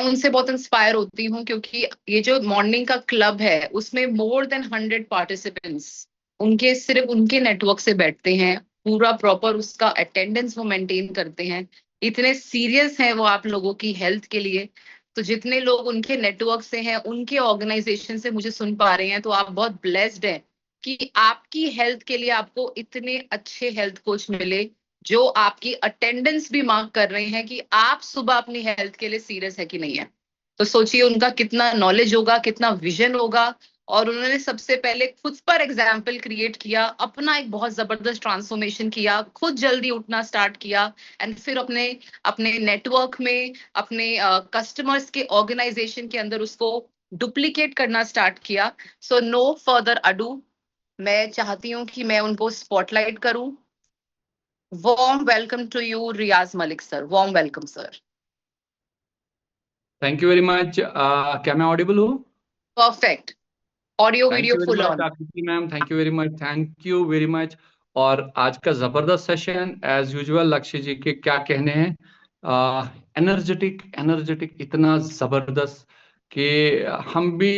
उनसे बहुत इंस्पायर होती हूँ, क्योंकि ये जो मॉर्निंग का क्लब है उसमें मोर देन 100 पार्टिसिपेंट्स उनके सिर्फ उनके नेटवर्क से बैठते हैं। पूरा प्रॉपर उसका अटेंडेंस वो मेंटेन करते हैं। इतने सीरियस हैं वो आप लोगों की हेल्थ के लिए। तो जितने लोग उनके नेटवर्क से हैं, उनके ऑर्गेनाइजेशन से मुझे सुन पा रहे हैं, तो आप बहुत ब्लेस्ड हैं कि आपकी हेल्थ के लिए आपको इतने अच्छे हेल्थ कोच मिले, जो आपकी अटेंडेंस भी मार्क कर रहे हैं कि आप सुबह अपनी हेल्थ के लिए सीरियस है कि नहीं है। तो सोचिए उनका कितना नॉलेज होगा, कितना विजन होगा। और उन्होंने सबसे पहले खुद पर एग्जाम्पल क्रिएट किया, अपना एक बहुत जबरदस्त ट्रांसफॉर्मेशन किया, खुद जल्दी उठना स्टार्ट किया, एंड फिर अपने अपने नेटवर्क में, अपने कस्टमर्स के ऑर्गेनाइजेशन के अंदर उसको डुप्लीकेट करना स्टार्ट किया। सो नो फर्दर अडू, मैं चाहती हूँ कि मैं उनको स्पॉटलाइट करूं। Warm welcome to you Riyaz Malik sir, warm welcome sir. Thank you very much. क्या मैं ऑडिबल हूँ? Perfect, audio thank video you very full much on. Aakriti ma'am, thank you very much, thank you very much. और आज का जबरदस्त session as usual, लक्ष्य जी के क्या कहने हैं। एनर्जेटिक एनर्जेटिक इतना जबरदस्त कि हम भी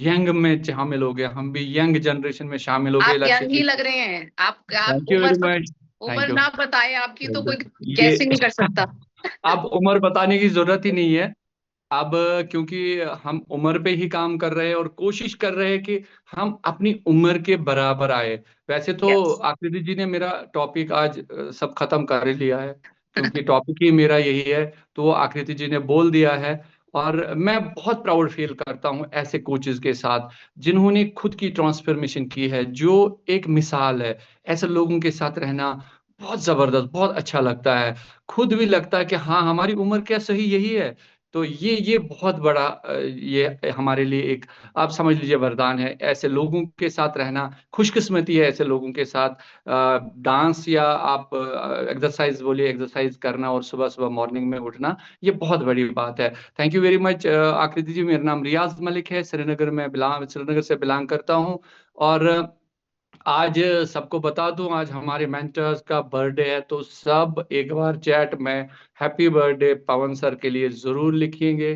यंग में शामिल हो गए, हम भी यंग जनरेशन में शामिल हो गए आप लक्ष्य यंग ही जी। लग रहे हैं। आप थैंक यू वेरी मच। उम्र थैंक यू। ना बताए आपकी तो कोई ये गैस ही नहीं कर सकता। अब उम्र बताने की जरूरत ही नहीं है। अब क्योंकि हम उम्र पे ही काम कर रहे हैं और कोशिश कर रहे हैं कि हम अपनी उम्र के बराबर आए। वैसे तो यस। आकृति जी ने मेरा टॉपिक आज सब खत्म कर ही लिया है, क्योंकि टॉपिक ही मेरा यही है। तो वो आकृति जी ने बोल दिया है। और मैं बहुत प्राउड फील करता हूँ ऐसे कोचेस के साथ जिन्होंने खुद की ट्रांसफॉर्मेशन की है, जो एक मिसाल है। ऐसे लोगों के साथ रहना बहुत जबरदस्त, बहुत अच्छा लगता है। खुद भी लगता है कि हाँ, हमारी उम्र क्या सही यही है। तो ये बहुत बड़ा ये हमारे लिए एक, आप समझ लीजिए, वरदान है। ऐसे लोगों के साथ रहना, खुशकिस्मती है ऐसे लोगों के साथ। डांस या आप एक्सरसाइज बोलिए, एक्सरसाइज करना और सुबह सुबह मॉर्निंग में उठना, ये बहुत बड़ी बात है। थैंक यू वेरी मच आकृति जी। मेरा नाम रियाज मलिक है, श्रीनगर से बिलोंग करता हूँ। और आज सबको बता दूं, आज हमारे मेंटर्स का बर्थडे है, तो सब एक बार चैट में हैप्पी बर्थडे पवन सर के लिए जरूर लिखेंगे।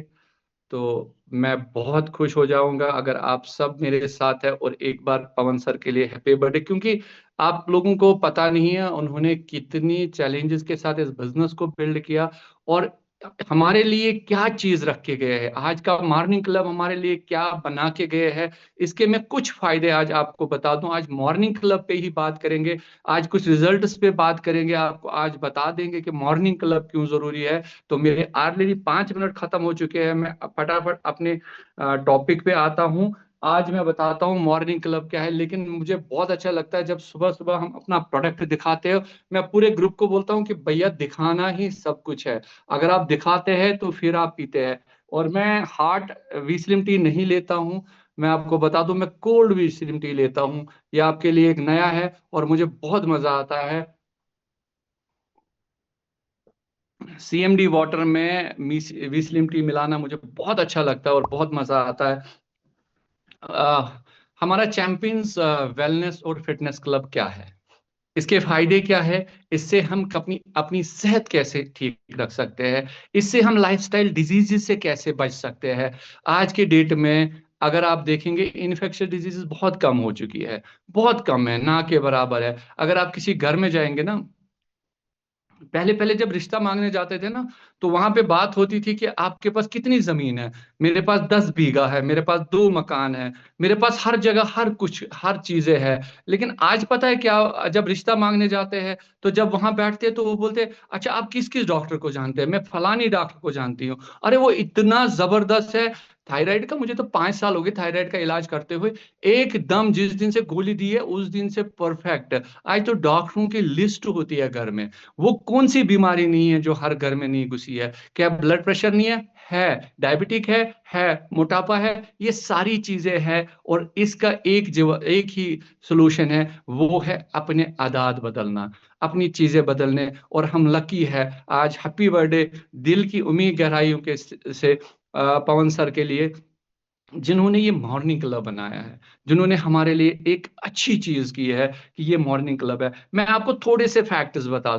तो मैं बहुत खुश हो जाऊंगा अगर आप सब मेरे साथ है और एक बार पवन सर के लिए हैप्पी बर्थडे। क्योंकि आप लोगों को पता नहीं है उन्होंने कितनी चैलेंजेस के साथ इस बिजनेस को बिल्ड किया, और हमारे लिए क्या चीज रख के गए हैं। आज का मॉर्निंग क्लब हमारे लिए क्या बना के गए हैं, इसके मैं कुछ फायदे आज आपको बता दूं। आज मॉर्निंग क्लब पे ही बात करेंगे, आज कुछ रिजल्ट्स पे बात करेंगे, आपको आज बता देंगे कि मॉर्निंग क्लब क्यों जरूरी है। तो मेरे ऑलरेडी 5 मिनट खत्म हो चुके हैं, मैं फटाफट अपने टॉपिक पे आता हूँ। आज मैं बताता हूँ मॉर्निंग क्लब क्या है। लेकिन मुझे बहुत अच्छा लगता है जब सुबह सुबह हम अपना प्रोडक्ट दिखाते हैं। मैं पूरे ग्रुप को बोलता हूँ कि भैया, दिखाना ही सब कुछ है। अगर आप दिखाते हैं तो फिर आप पीते हैं। और मैं हार्ट वी स्लिम टी नहीं लेता हूँ, मैं आपको बता दूं, मैं कोल्ड वी स्लिम टी लेता हूँ। ये आपके लिए एक नया है और मुझे बहुत मजा आता है। सीएमडी वाटर में वी स्लिम टी मिलाना मुझे बहुत अच्छा लगता है और बहुत मजा आता है। अ, हमारा चैंपियंस वेलनेस और फिटनेस क्लब क्या है, इसके फायदे क्या है, इससे हम अपनी अपनी सेहत कैसे ठीक रख सकते हैं, इससे हम लाइफस्टाइल डिजीजेस से कैसे बच सकते हैं। आज के डेट में अगर आप देखेंगे, इन्फेक्शियस डिजीजेस बहुत कम हो चुकी है, बहुत कम है, ना के बराबर है। अगर आप किसी घर में जाएंगे ना, पहले पहले जब रिश्ता मांगने जाते थे ना, तो वहां पे बात होती थी कि आपके पास कितनी जमीन है। मेरे पास 10 बीघा है, मेरे पास 2 मकान है, मेरे पास हर जगह हर कुछ हर चीजें हैं। लेकिन आज पता है क्या, जब रिश्ता मांगने जाते हैं तो जब वहां बैठते हैं तो वो बोलते हैं, अच्छा आप किस किस डॉक्टर को जानते हैं? मैं फलानी डॉक्टर को जानती हूँ। अरे वो इतना जबरदस्त है। थायराइड का मुझे तो 5 साल हो गए थायराइड का इलाज करते हुए। एकदम जिस दिन से गोली दी है उस दिन से परफेक्ट। आज तो डॉक्टरों की लिस्ट होती है घर में। वो कौन सी बीमारी नहीं है जो हर घर में नहीं घुसी है? क्या ब्लड प्रेशर नहीं है? है। डायबिटिक है। मोटापा है, ये सारी चीजें हैं। और इसका एक ही सोल्यूशन है, वो है अपने आदत बदलना, अपनी चीजें बदलने। और हम लकी है आज। हैप्पी बर्थडे दिल की उम्मीद गहराइयों के से पवन सर के लिए। जिन्होंने ये मॉर्निंग क्लब बनाया है, जिन्होंने हमारे लिए एक अच्छी चीज की है कि ये मॉर्निंग क्लब है। मैं आपको थोड़े से फैक्ट्स बता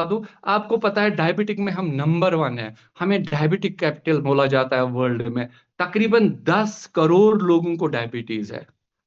दूं। आपको पता है डायबिटिक में हम नंबर वन है, हमें डायबिटिक कैपिटल बोला जाता है वर्ल्ड में। तकरीबन 10 करोड़ लोगों को डायबिटीज है,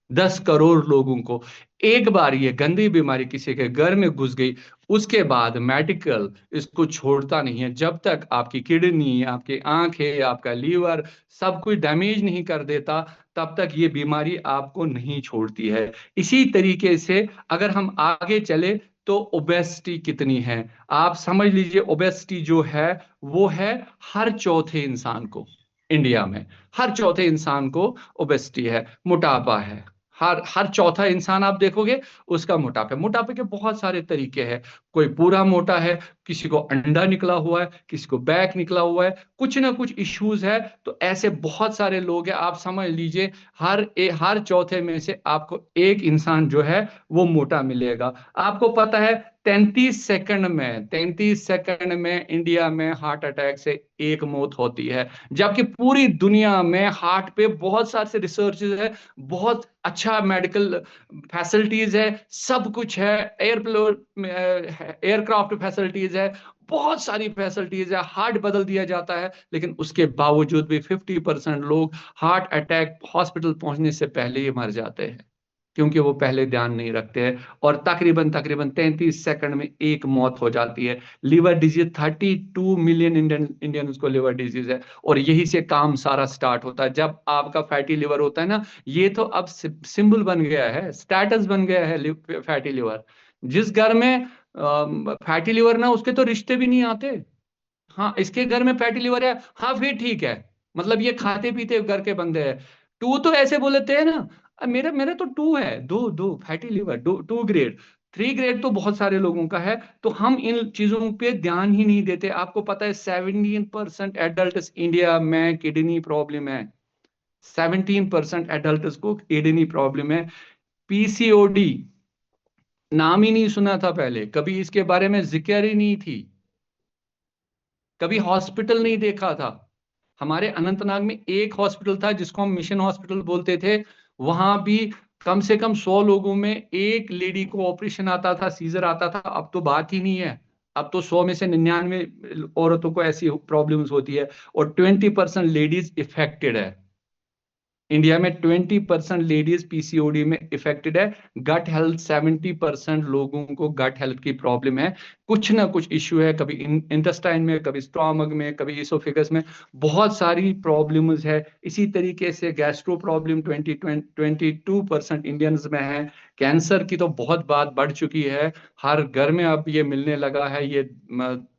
10 करोड़ लोगों को। एक बार ये गंदी बीमारी किसी के घर में घुस गई, उसके बाद मेडिकल इसको छोड़ता नहीं है। जब तक आपकी किडनी, आपकी आंखें, आपका लीवर सब कुछ डैमेज नहीं कर देता, तब तक ये बीमारी आपको नहीं छोड़ती है। इसी तरीके से अगर हम आगे चले तो ओबेसिटी कितनी है, आप समझ लीजिए। ओबेसिटी जो है वो है हर चौथे इंसान को, इंडिया में हर चौथे इंसान को ओबेसिटी है, मोटापा है। हर हर चौथा इंसान आप देखोगे उसका मोटापा है। मोटापे के बहुत सारे तरीके हैं, कोई पूरा मोटा है, किसी को अंडा निकला हुआ है, किसी को बैक निकला हुआ है, कुछ ना कुछ इश्यूज है। तो ऐसे बहुत सारे लोग हैं, आप समझ लीजिए हर चौथे में से आपको एक इंसान जो है वो मोटा मिलेगा। आपको पता है 33 सेकंड में इंडिया में हार्ट अटैक से एक मौत होती है, जबकि पूरी दुनिया में हार्ट पे बहुत सारे रिसर्च है, बहुत अच्छा मेडिकल फैसिलिटीज है, सब कुछ है। एयरक्राफ्ट फैसिलिटीज है, बहुत सारी फैसिलिटीज है, हार्ट बदल दिया जाता है, लेकिन उसके बावजूद भी 50% लोग हार्ट अटैक हॉस्पिटल पहुंचने से पहले ही मर जाते हैं, क्योंकि वो पहले ध्यान नहीं रखते हैं। और तकरीबन तकरीबन 33 सेकंड में एक मौत हो जाती है। लिवर डिजीज 32 मिलियन इंडियंस को लिवर डिजीज है। और यही से काम सारा स्टार्ट होता है, जब आपका फैटी लिवर होता है ना। ये तो अब सिंबल बन गया है, स्टेटस बन गया है फैटी लिवर। जिस घर में फैटी लिवर ना, उसके तो रिश्ते भी नहीं आते। हाँ, इसके घर में फैटी लिवर है, हाँ फिर ठीक है, मतलब ये खाते पीते घर के बंदे हैं। टू तो ऐसे बोलते हैं ना, मेरा मेरा तो टू है, दो दो fatty liver, two grade, 3 grade तो बहुत सारे लोगों का है। तो हम इन चीजों पे ध्यान ही नहीं देते। आपको पता है 17% एडल्ट इंडिया में किडनी प्रॉब्लम है, 17% एडल्ट को किडनी प्रॉब्लम है। पीसीओडी नाम ही नहीं सुना था पहले, कभी इसके बारे में जिक्र ही नहीं थी, कभी हॉस्पिटल नहीं देखा था। हमारे अनंतनाग में एक हॉस्पिटल था जिसको हम मिशन हॉस्पिटल बोलते थे, वहां भी कम से कम 100 लोगों में एक लेडी को ऑपरेशन आता था, सीजर आता था। अब तो बात ही नहीं है, अब तो 100 में से 99 औरतों को ऐसी प्रॉब्लम्स होती है, और 20% लेडीज इफेक्टेड है। इंडिया में 20% लेडीज पीसीओडी में इफेक्टेड है। गट हेल्थ, 70% लोगों को गट हेल्थ की प्रॉब्लम है, कुछ ना कुछ इश्यू है, कभी इंटेस्टाइन में, कभी स्टोमक में, कभी इसोफिगस में, बहुत सारी प्रॉब्लम्स है। इसी तरीके से गैस्ट्रो प्रॉब्लम 22% इंडियंस में है। कैंसर की तो बहुत बात बढ़ चुकी है, हर घर में अब ये मिलने लगा है। ये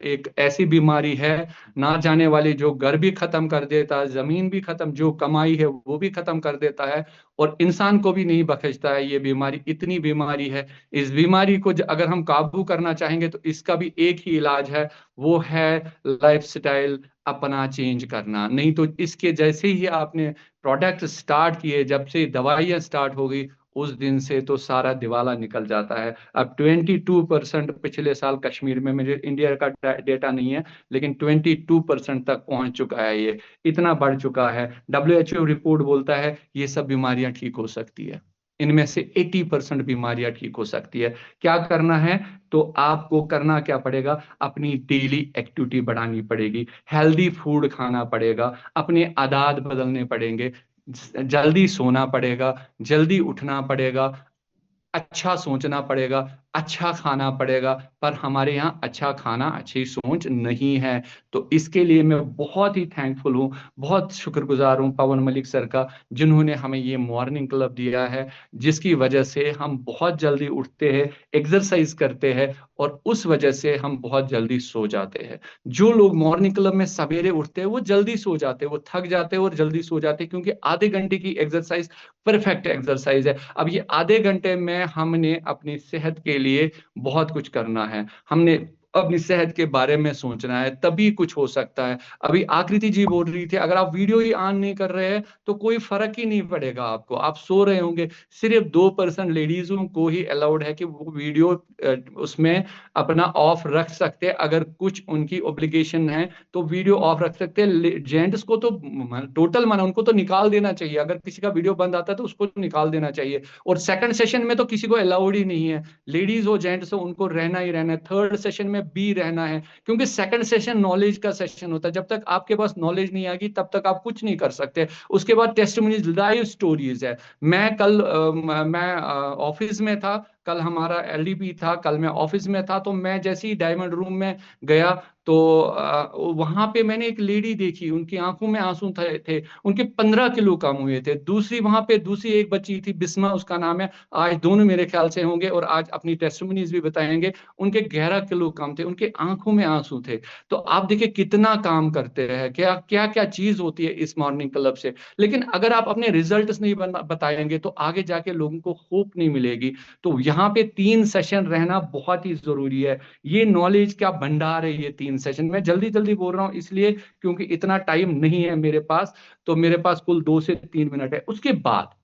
एक ऐसी बीमारी है, ना जाने वाली, जो घर भी खत्म कर देता है, जमीन भी खत्म, जो कमाई है वो भी खत्म कर देता है, और इंसान को भी नहीं बख्शता है। ये बीमारी इतनी बीमारी है, इस बीमारी को अगर हम काबू करना चाहेंगे तो इसका भी एक ही इलाज है, वो है लाइफस्टाइल अपना चेंज करना। नहीं तो इसके जैसे ही आपने प्रोडक्ट स्टार्ट किए, जब से दवाइयाँ स्टार्ट हो गई, उस दिन से तो सारा दिवाला निकल जाता है। अब 22% पिछले साल कश्मीर में, मुझे इंडिया का डेटा नहीं है, लेकिन 22% तक पहुंच चुका है। ये इतना बढ़ चुका है। डब्ल्यूएचओ रिपोर्ट बोलता है ये सब बीमारियां ठीक हो सकती है, इनमें से 80% बीमारियां ठीक हो सकती है। क्या करना है? तो आपको करना क्या पड़ेगा? अपनी डेली एक्टिविटी बढ़ानी पड़ेगी, हेल्दी फूड खाना पड़ेगा, अपने आदात बदलने पड़ेंगे, जल्दी सोना पड़ेगा, जल्दी उठना पड़ेगा, अच्छा सोचना पड़ेगा, अच्छा खाना पड़ेगा। पर हमारे यहाँ अच्छा खाना, अच्छी सोच नहीं है। तो इसके लिए मैं बहुत ही थैंकफुल हूँ, बहुत शुक्रगुजार हूँ पवन मलिक सर का, जिन्होंने हमें ये मॉर्निंग क्लब दिया है, जिसकी वजह से हम बहुत जल्दी उठते हैं, एक्सरसाइज करते हैं, और उस वजह से हम बहुत जल्दी सो जाते हैं। जो लोग मॉर्निंग क्लब में सवेरे उठते हैं वो जल्दी सो जाते हैं, वो थक जाते हैं और जल्दी सो जाते हैं, क्योंकि आधे घंटे की एक्सरसाइज परफेक्ट एक्सरसाइज है। अब ये आधे घंटे में हमने अपनी सेहत के लिए बहुत कुछ करना है। हमने अपनी सेहत के बारे में सोचना है, तभी कुछ हो सकता है। अभी आकृति जी बोल रही थी, अगर आप वीडियो ही ऑन नहीं कर रहे हैं तो कोई फर्क ही नहीं पड़ेगा आपको, आप सो रहे होंगे। सिर्फ 2% लेडीजों को ही अलाउड है कि वो वीडियो उसमें अपना ऑफ रख सकते हैं, अगर कुछ उनकी ऑब्लिगेशन है तो वीडियो ऑफ रख सकते हैं। जेंट्स को तो टोटल मना, उनको तो निकाल देना चाहिए, अगर किसी का वीडियो बंद आता है तो उसको निकाल देना चाहिए। और सेकंड सेशन में तो किसी को अलाउड ही नहीं है, लेडीज हो जेंट्स हो उनको रहना ही रहना है। थर्ड सेशन में भी रहना है, क्योंकि सेकंड सेशन नॉलेज का सेशन होता है। जब तक आपके पास नॉलेज नहीं आएगी तब तक आप कुछ नहीं कर सकते। उसके बाद टेस्टिमोनीज, लाइव स्टोरीज है। मैं कल मैं ऑफिस में था, कल हमारा एलडीपी था, कल मैं ऑफिस में था, तो मैं जैसे ही डायमंड रूम में गया तो वहां पे मैंने एक लेडी देखी, उनकी आंखों में आंसू थे। उनके 15 किलो कम हुए थे। दूसरी वहां पे दूसरी एक बच्ची थी, बिस्मा उसका नाम है, आज दोनों मेरे ख्याल से होंगे और आज अपनी टेस्टिमोनीज भी बताएंगे। उनके 11 किलो कम थे, उनके आंखों में आंसू थे। तो आप देखिए कितना काम करते हैं, क्या क्या क्या चीज होती है इस मॉर्निंग क्लब से। लेकिन अगर आप अपने रिजल्ट्स नहीं बताएंगे तो आगे जाके लोगों को होप नहीं मिलेगी। तो यहाँ पे 3 सेशन रहना बहुत ही जरूरी है। ये नॉलेज क्या भंडार है ये 3 सेशन। मैं जल्दी जल्दी बोल रहा हूँ इसलिए क्योंकि इतना टाइम नहीं है मेरे पास, तो मेरे पास कुल 2 से 3 मिनट है। उसके बाद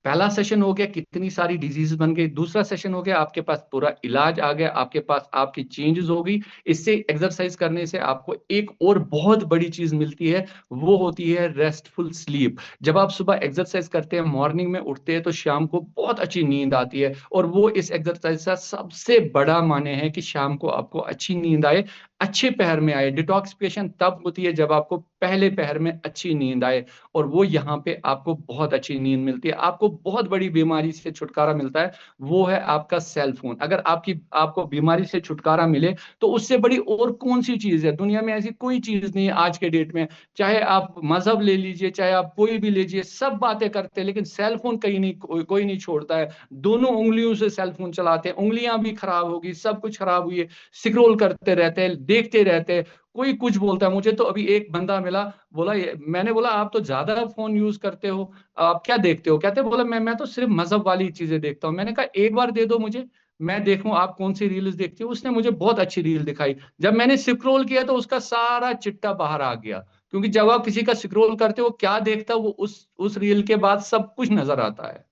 पहला सेशन हो गया कितनी सारी डिजीज बन गई, दूसरा सेशन हो गया आपके पास पूरा इलाज आ गया, आपके पास आपकी चेंजेस हो गई। इससे एक्सरसाइज करने से आपको एक और बहुत बड़ी चीज मिलती है, वो होती है रेस्टफुल स्लीप। जब आप सुबह एक्सरसाइज करते हैं, मॉर्निंग में उठते हैं, तो शाम को बहुत अच्छी नींद आती है। और वो इस एक्सरसाइज का सबसे बड़ा माने है कि शाम को आपको अच्छी नींद आए, अच्छे पहर में आए। डिटॉक्सिफिकेशन तब होती है जब आपको पहले पहर में अच्छी नींद आए, और वो यहाँ पे आपको बहुत अच्छी नींद मिलती है। आपको बहुत बड़ी बीमारी से छुटकारा मिलता है, वो है आपका सेल फोन। अगर आपको बीमारी से छुटकारा मिले तो उससे बड़ी और कौन सी चीज है दुनिया में? ऐसी कोई चीज नहीं है आज के डेट में। चाहे आप मजहब ले लीजिए, चाहे आप कोई भी लीजिए, सब बातें करते हैं लेकिन सेल फोन कहीं नहीं, कोई नहीं छोड़ता है। दोनों उंगलियों से सेल फोन चलाते हैं, उंगलियां भी खराब होगी, सब कुछ खराब हुई है। स्क्रोल करते रहते हैं, देखते रहते हैं। कोई कुछ बोलता है। मुझे तो अभी एक बंदा मिला, बोला मैंने बोला आप तो ज्यादा फोन यूज करते हो, आप क्या देखते हो? कहते बोला मैं तो सिर्फ मजहब वाली चीजें देखता हूँ। मैंने कहा एक बार दे दो मुझे, मैं देखूं आप कौन सी रील्स देखते हो। उसने मुझे बहुत अच्छी रील दिखाई। जब मैंने स्क्रॉल किया तो उसका सारा चिट्टा बाहर आ गया। क्योंकि जब आप किसी का स्क्रॉल करते हो, क्या देखता है वो, उस रील के बाद सब कुछ नजर आता है।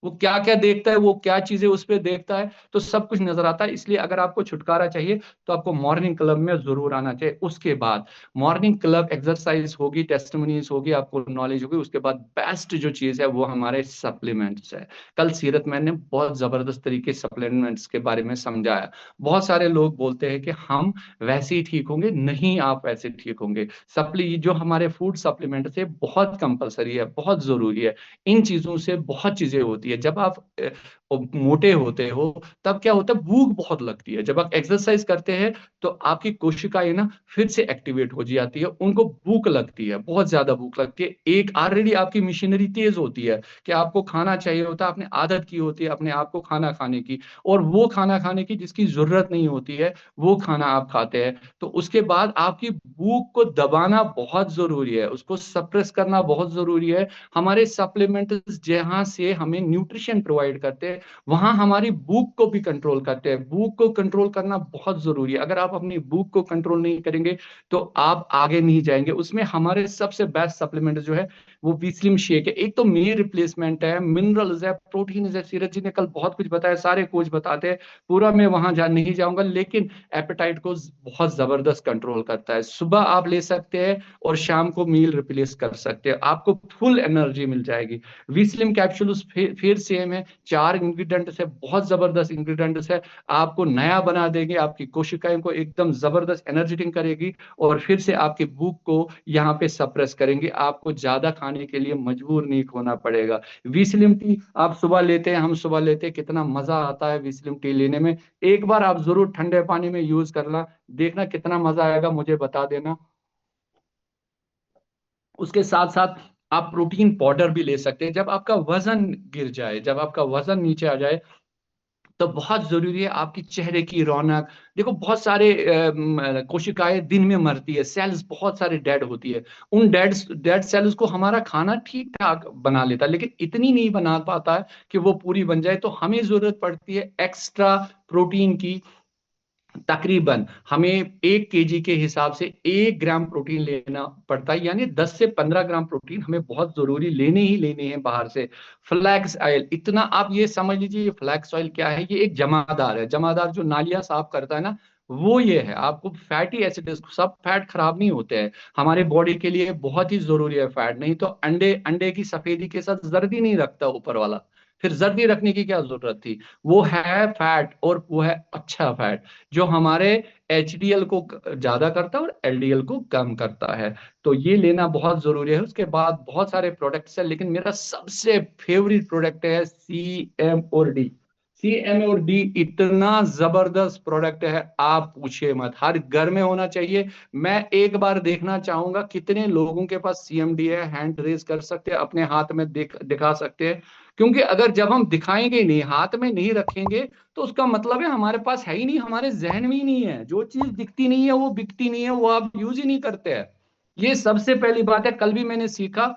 वो क्या क्या देखता है, वो क्या चीजें उस पर देखता है, तो सब कुछ नजर आता है। इसलिए अगर आपको छुटकारा चाहिए तो आपको मॉर्निंग क्लब में जरूर आना चाहिए। उसके बाद मॉर्निंग क्लब एक्सरसाइज होगी, टेस्टिमोनीज होगी, आपको नॉलेज होगी। उसके बाद बेस्ट जो चीज है वो हमारे सप्लीमेंट्स है। कल सीरत मैन ने बहुत जबरदस्त तरीके सप्लीमेंट्स के बारे में समझाया। बहुत सारे लोग बोलते हैं कि हम वैसे ही ठीक होंगे, नहीं आप वैसे ठीक होंगे। सप्ली जो हमारे फूड सप्लीमेंट्स है बहुत कंपलसरी है, बहुत जरूरी है। इन चीजों से बहुत चीजें होती है। जब आप मोटे होते हो तब क्या होता है, भूख बहुत लगती है। जब आप एक्सरसाइज करते हैं तो आपकी कोशिकाएं ना फिर से एक्टिवेट हो जाती है, उनको भूख लगती है, बहुत ज्यादा भूख लगती है। एक ऑलरेडी आपकी मशीनरी तेज होती है कि आपको खाना चाहिए होता है, आपने आदत की होती है अपने आप को खाना खाने की, और वो खाना खाने की जिसकी जरूरत नहीं होती है वो खाना आप खाते हैं। तो उसके बाद आपकी भूख को दबाना बहुत जरूरी है, उसको सप्रेस करना बहुत जरूरी है। हमारे सप्लीमेंट्स जहां से हमें न्यूट्रिशन प्रोवाइड करते हैं, वहां हमारी भूख को भी कंट्रोल करते हैं। भूख को कंट्रोल करना बहुत जरूरी है। अगर आप अपनी भूख को कंट्रोल नहीं करेंगे तो आप आगे नहीं जाएंगे। उसमें हमारे सबसे बेस्ट सप्लीमेंट जो है वो वीस्लिम शेक है। एक तो मील रिप्लेसमेंट है, मिनरल्स है, प्रोटीन है। सीरज जी ने कल बहुत कुछ बताया, सारे कोच बताते हैं, पूरा मैं वहां नहीं जाऊंगा। लेकिन एपेटाइट को बहुत जबरदस्त कंट्रोल करता है। सुबह आप ले सकते हैं और शाम को मील रिप्लेस कर सकते हैं, आपको फुल एनर्जी मिल जाएगी। विस्लिम कैप्सूल्स फिर सेम है, 4 इंग्रेडिएंट्स है, बहुत जबरदस्त इंग्रेडिएंट्स है। आपको नया बना देंगे, आपकी कोशिकाएं को एकदम जबरदस्त एनर्जेटिक करेगी, और फिर से आपकी भूख को यहाँ पे सप्रेस करेंगे। आपको ज्यादा खाने के लिए मजबूर नहीं होना पड़ेगा। विस्लिम टी आप सुबह लेते हैं, हम सुबह लेते हैं, कितना मजा आता है विस्लिम टी लेने में। एक बार आप जरूर ठंडे पानी में यूज करना, देखना कितना मजा आएगा, मुझे बता देना। उसके साथ साथ आप प्रोटीन पाउडर भी ले सकते हैं। जब आपका वजन गिर जाए, जब आपका वजन नीचे आ जाए, तो बहुत जरूरी है आपकी चेहरे की रौनक। देखो बहुत सारे कोशिकाएं दिन में मरती है, सेल्स बहुत सारे डेड होती है। उन डेड डेड सेल्स को हमारा खाना ठीक ठाक बना लेता है, लेकिन इतनी नहीं बना पाता है कि वो पूरी बन जाए। तो हमें जरूरत पड़ती है एक्स्ट्रा प्रोटीन की, तकरीबन हमें 1 केजी के हिसाब से 1 ग्राम प्रोटीन लेना पड़ता है, यानी 10 से 15 ग्राम प्रोटीन हमें बहुत जरूरी लेने ही लेने हैं बाहर से। फ्लैक्स ऑयल इतना, आप ये समझ लीजिए, ये फ्लैक्स ऑयल क्या है, ये एक जमादार है। जमादार जो नालियां साफ करता है ना, वो ये है। आपको फैटी एसिड, सब फैट खराब नहीं होते हैं, हमारे बॉडी के लिए बहुत ही जरूरी है फैट। नहीं तो अंडे अंडे की सफेदी के साथ जर्दी नहीं रखता ऊपर वाला, फिर जर्दी रखने की क्या जरूरत थी। वो है फैट, और वो है अच्छा फैट, जो हमारे एचडीएल को ज्यादा करता है और एलडीएल को कम करता है। तो ये लेना बहुत जरूरी है। उसके बाद बहुत सारे प्रोडक्ट्स हैं, लेकिन मेरा सबसे फेवरेट प्रोडक्ट है CM और D। CM और D इतना जबरदस्त प्रोडक्ट है, आप पूछिए मत, हर घर में होना चाहिए। मैं एक बार देखना चाहूंगा कितने लोगों के पास CMD है, हैंड रेज कर सकते हैं, अपने हाथ में दिखा सकते हैं। क्योंकि अगर जब हम दिखाएंगे नहीं, हाथ में नहीं रखेंगे, तो उसका मतलब है हमारे पास है ही नहीं, हमारे जहन में ही नहीं है। जो चीज दिखती नहीं है वो बिकती नहीं है, वो आप यूज ही नहीं करते हैं। ये सबसे पहली बात है। कल भी मैंने सीखा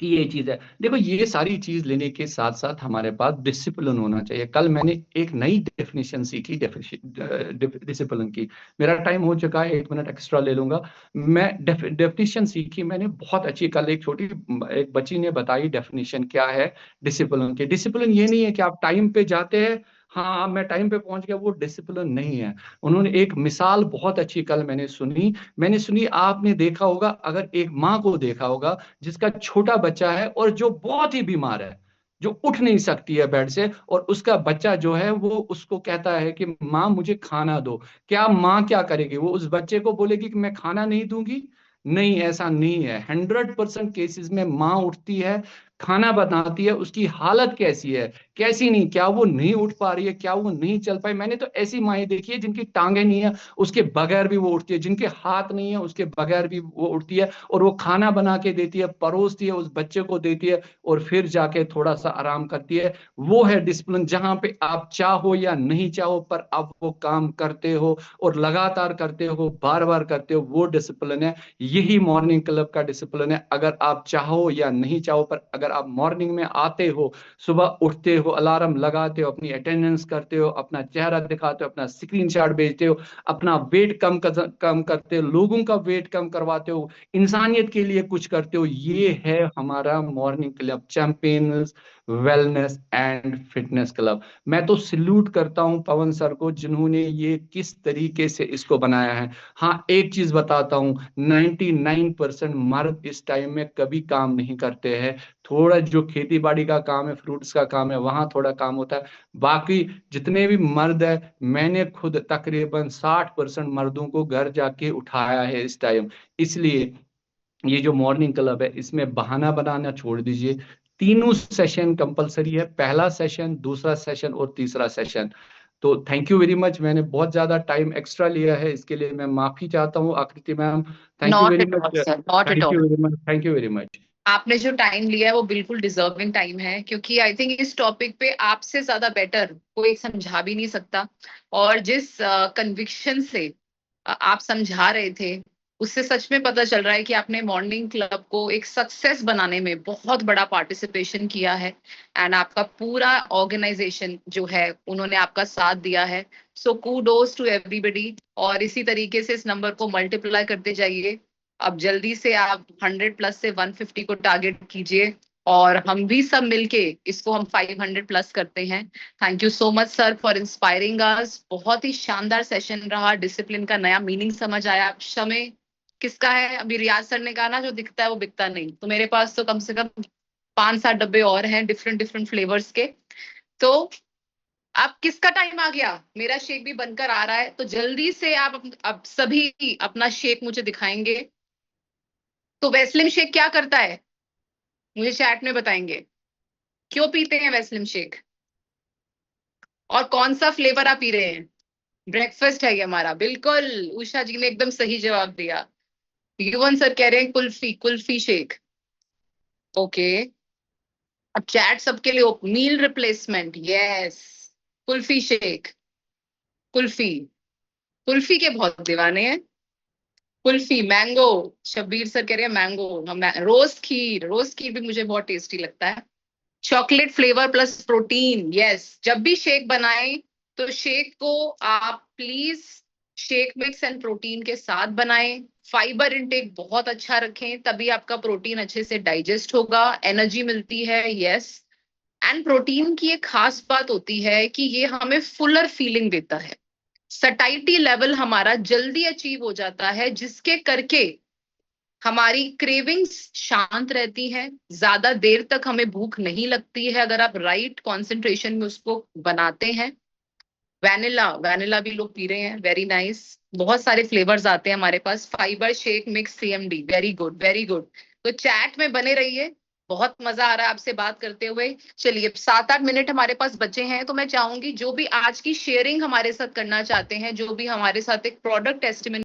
कि ये चीज है। देखो, ये सारी चीज लेने के साथ साथ हमारे पास डिसिप्लिन होना चाहिए। कल मैंने एक नई डेफिनेशन सीखी डिसिप्लिन की। मेरा टाइम हो चुका है, 1 मिनट एक्स्ट्रा ले लूंगा। मैं डेफिनेशन सीखी मैंने बहुत अच्छी। कल एक छोटी एक बच्ची ने बताई डेफिनेशन क्या है डिसिप्लिन की। डिसिप्लिन ये नहीं है कि आप टाइम पे जाते हैं, हाँ मैं टाइम पे पहुंच गया, वो डिसिप्लिन नहीं है। उन्होंने एक मिसाल बहुत अच्छी कल मैंने सुनी, आपने देखा होगा, अगर एक माँ को देखा होगा जिसका छोटा बच्चा है और जो बहुत ही बीमार है, जो उठ नहीं सकती है बेड से, और उसका बच्चा जो है वो उसको कहता है कि माँ मुझे खाना दो। क्या माँ क्या करेगी? वो उस बच्चे को बोलेगी कि मैं खाना नहीं दूंगी? नहीं, ऐसा नहीं है। 100% केसेस में माँ उठती है, खाना बनाती है। उसकी हालत कैसी है, कैसी नहीं, क्या वो नहीं उठ पा रही है, क्या वो नहीं चल पाई? मैंने तो ऐसी माएँ देखी है जिनकी टांगे नहीं है, उसके बगैर भी वो उठती है, जिनके हाथ नहीं है उसके बगैर भी वो उठती है, और वो खाना बना के देती है, परोसती है, उस बच्चे को देती है, और फिर जाके थोड़ा सा आराम करती है। वो है डिसिप्लिन, जहां पे आप चाहो या नहीं चाहो पर आप वो काम करते हो, और लगातार करते हो, बार बार करते हो, वो डिसिप्लिन है। यही मॉर्निंग क्लब का डिसिप्लिन है। अगर आप चाहो या नहीं चाहो, पर अगर आप मॉर्निंग में आते हो, सुबह उठते हो, अलार्म लगाते हो, अपनी अटेंडेंस करते हो, अपना चेहरा दिखाते हो, अपना स्क्रीनशॉट भेजते हो, अपना वेट कम करते हो, लोगों का वेट कम करवाते हो, इंसानियत के लिए कुछ करते हो, ये है हमारा morning club, champions wellness and fitness club. मैं तो सल्यूट करता हूं पवन सर को, जिन्होंने ये किस तरीके से इसको बनाया है। हाँ, एक चीज बताता हूँ, 99% मर्द इस टाइम में कभी काम नहीं करते हैं। थोड़ा जो खेती बाड़ी का काम है, फ्रूट्स का काम है, वहां थोड़ा काम होता है। बाकी जितने भी मर्द है, मैंने खुद तकरीबन 60% मर्दों को घर जाके उठाया है इस टाइम। इसलिए ये जो मॉर्निंग क्लब है, इसमें बहाना बनाना छोड़ दीजिए। तीनों सेशन कंपलसरी है, पहला सेशन, दूसरा सेशन और तीसरा सेशन। तो थैंक यू वेरी मच, मैंने बहुत ज्यादा टाइम एक्स्ट्रा लिया है, इसके लिए मैं माफी चाहता हूँ आकृति ma'am. Thank you not very at much. All sir, not at thank you all. Very much, thank you very much. आपने जो टाइम लिया है वो बिल्कुल डिजर्विंग टाइम है, क्योंकि आई थिंक इस टॉपिक पे आपसे ज्यादा बेटर कोई समझा भी नहीं सकता। और जिस कन्विक्शन से आप समझा रहे थे, उससे सच में पता चल रहा है कि आपने मॉर्निंग क्लब को एक सक्सेस बनाने में बहुत बड़ा पार्टिसिपेशन किया है। एंड आपका पूरा ऑर्गेनाइजेशन जो है उन्होंने आपका साथ दिया है। सो कूडोज टू एवरीबडी, और इसी तरीके से इस नंबर को मल्टीप्लाई करते जाइए। अब जल्दी से आप 100 प्लस से 150 को टारगेट कीजिए, और हम भी सब मिलके इसको हम 500 प्लस करते हैं। Thank you so much sir for inspiring अस। बहुत ही शानदार सेशन रहा, डिसिप्लिन का नया मीनिंग समझ आया। समय किसका है? अभी रियाज सर ने कहा ना, जो दिखता है वो बिकता नहीं। तो मेरे पास तो कम से कम 5-7 डब्बे और हैं डिफरेंट डिफरेंट फ्लेवर्स के। तो अब किसका टाइम आ गया? मेरा शेक भी बनकर आ रहा है, तो जल्दी से आप अब सभी अपना शेक मुझे दिखाएंगे। तो वेस्लिम शेक क्या करता है, मुझे चैट में बताएंगे। क्यों पीते हैं वेस्लिम शेक, और कौन सा फ्लेवर आप पी रहे हैं? ब्रेकफास्ट है ये हमारा, बिल्कुल। उषा जी ने एकदम सही जवाब दिया। युवन सर कह रहे हैं कुल्फी, कुल्फी शेक। ओके, अब चैट सबके लिए meal replacement, yes. Kulfi shake, kulfi, kulfi के बहुत दीवाने हैं। कुल्फी मैंगो, शब्बीर सर कह रहे हैं मैंगो। हम रोज खीर, रोज खीर भी मुझे बहुत टेस्टी लगता है। Chocolate flavour plus protein, yes. जब भी शेक बनाएं तो शेक को आप please shake mix and protein के साथ बनाएं। फाइबर इंटेक बहुत अच्छा रखें, तभी आपका प्रोटीन अच्छे से डाइजेस्ट होगा, एनर्जी मिलती है। यस, एंड प्रोटीन की एक खास बात होती है कि ये हमें फुलर फीलिंग देता है। सटाइटी लेवल हमारा जल्दी अचीव हो जाता है, जिसके करके हमारी क्रेविंग्स शांत रहती हैं, ज्यादा देर तक हमें भूख नहीं लगती है अगर आप राइट कॉन्सेंट्रेशन में उसको बनाते हैं। वैनिला, वैनिला भी लोग पी रहे हैं, वेरी नाइस। बहुत सारे फ्लेवर्स आते हैं हमारे पास। Fibre shake mix CMD, very good very good. तो चैट में बने रहिए, बहुत मजा आ रहा है आपसे बात करते हुए। चलिए 7-8 मिनट हमारे पास बचे हैं, तो मैं चाहूंगी जो भी आज की शेयरिंग हमारे साथ करना चाहते हैं, जो भी हमारे साथ एक प्रोडक्ट टेस्टिमनी